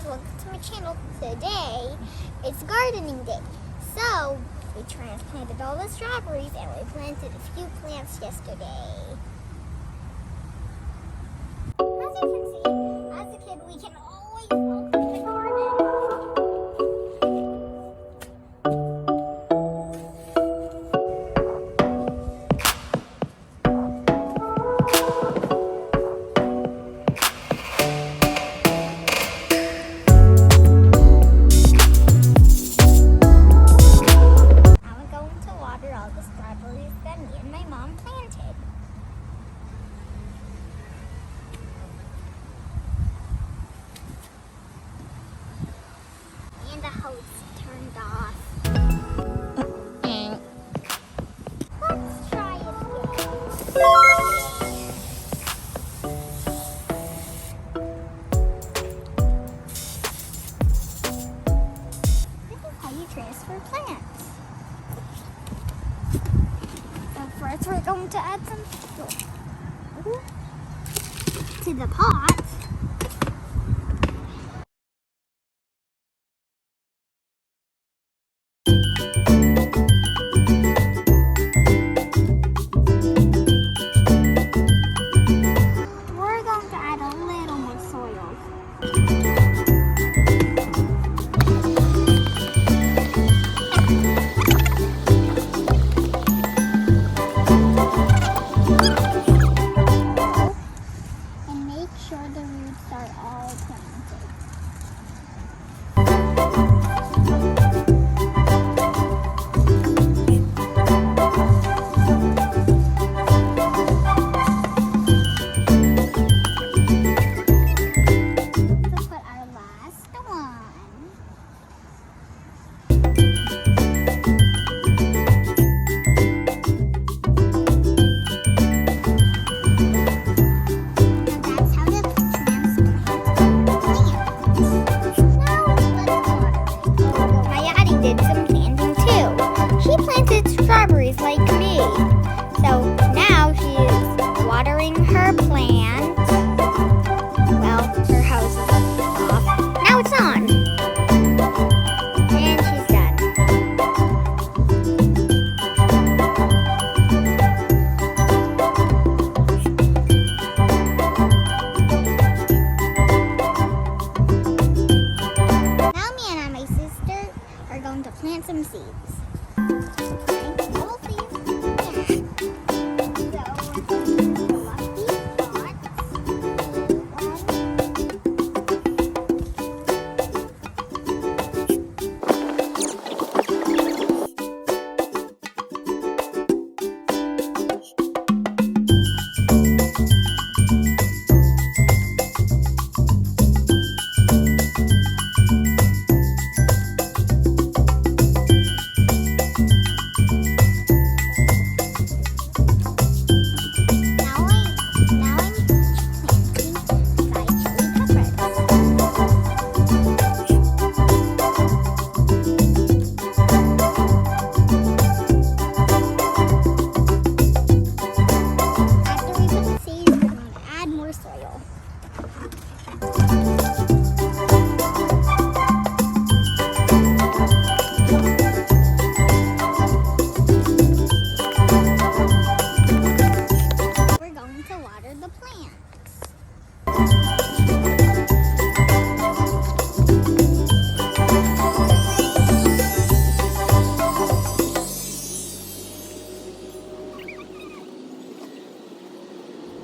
welcome to my channel. Today, it's gardening day. So, we transplanted all the strawberries and we planted a few plants yesterday. As you can see, as a kid, we can always help in the garden. All the strawberries that me and my mom planted. And the hose turned off. Let's try it again. This is how you transfer plants. First, we're going to add some soil to the pot. We're going to add a little more soil. Sure the roots are all planted. Let's put our last one. Did some planting too. She planted strawberries like me. So now she is watering her plant. Well, her hose is off. Now it's on. And she's done. Now me and my sister are going to plant some seeds.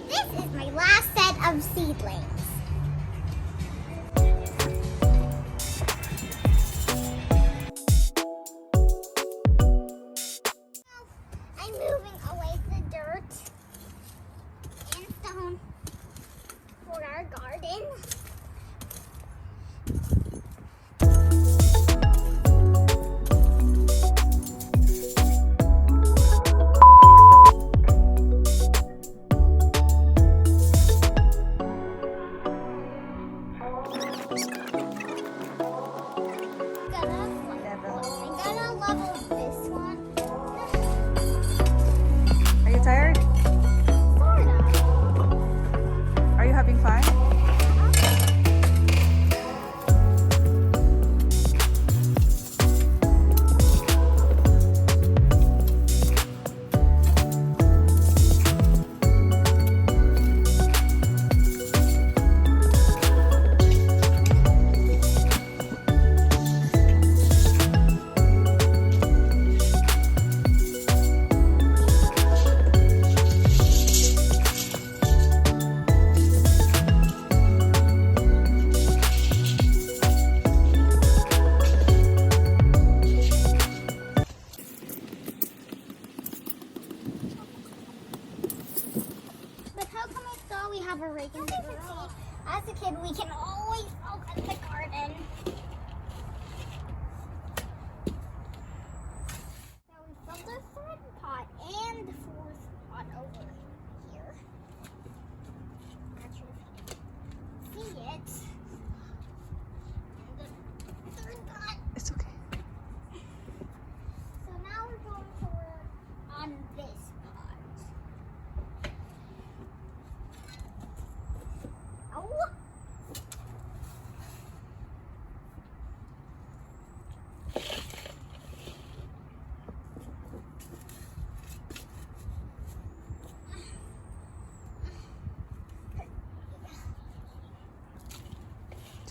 This is my last set of seedlings. I'm moving away the dirt and stone for our garden. Tired? Sort of. Are you having fun?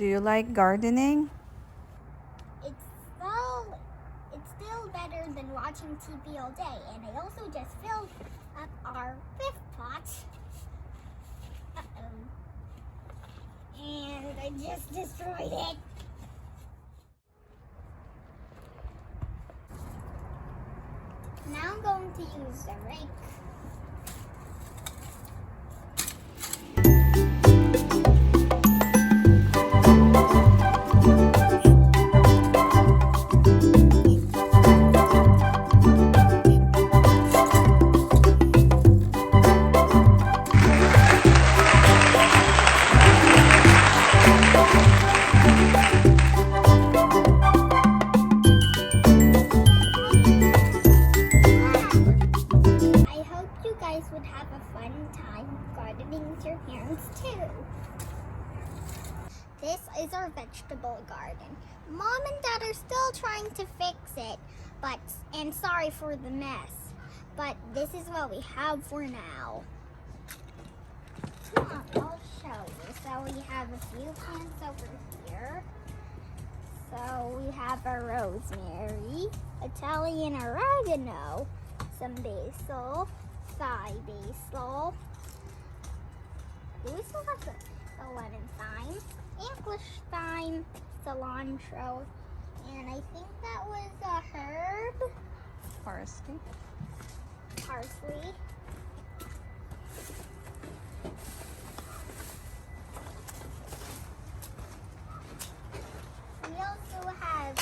Do you like gardening? It's still better than watching TV all day. And I also just filled up our 5th pot. Uh-oh. And I just destroyed it. Now I'm going to use the rake. Would have a fun time gardening with your parents too. This is our vegetable garden. Mom and Dad are still trying to fix it, and sorry for the mess, but this is what we have for now. Come on, I'll show you. So we have a few plants over here. So we have a rosemary, Italian oregano, some basil, Thai basil. We also have the lemon thyme, English thyme, cilantro, and I think that was a herb. Parsley. Parsley. We also have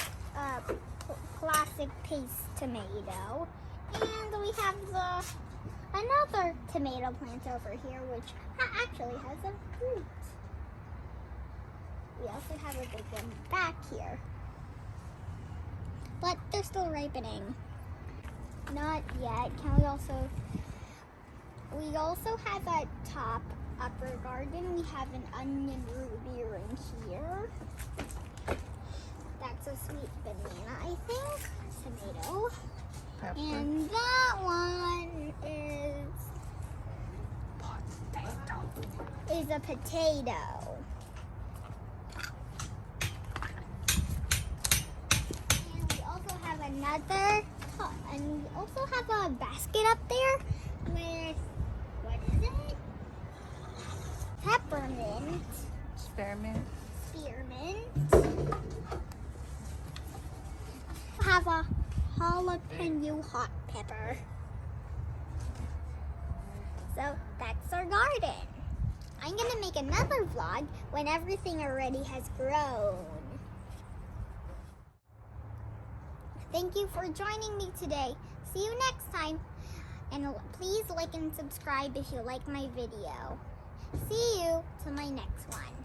classic paste tomato, and we have another tomato plant over here, which actually has a fruit. We also have a big one back here, but they're still ripening. Not yet. We also have a upper garden. We have an onion ruby ring here. That's a sweet banana, I think. Tomato. Pepper. And that one is a potato. And we also have and we also have a basket up there with, what is it? Peppermint. Spearmint. Have a jalapeno hot pepper. So that's our garden. I'm gonna make another vlog when everything already has grown. Thank you for joining me today. See you next time. And please like and subscribe if you like my video. See you to my next one.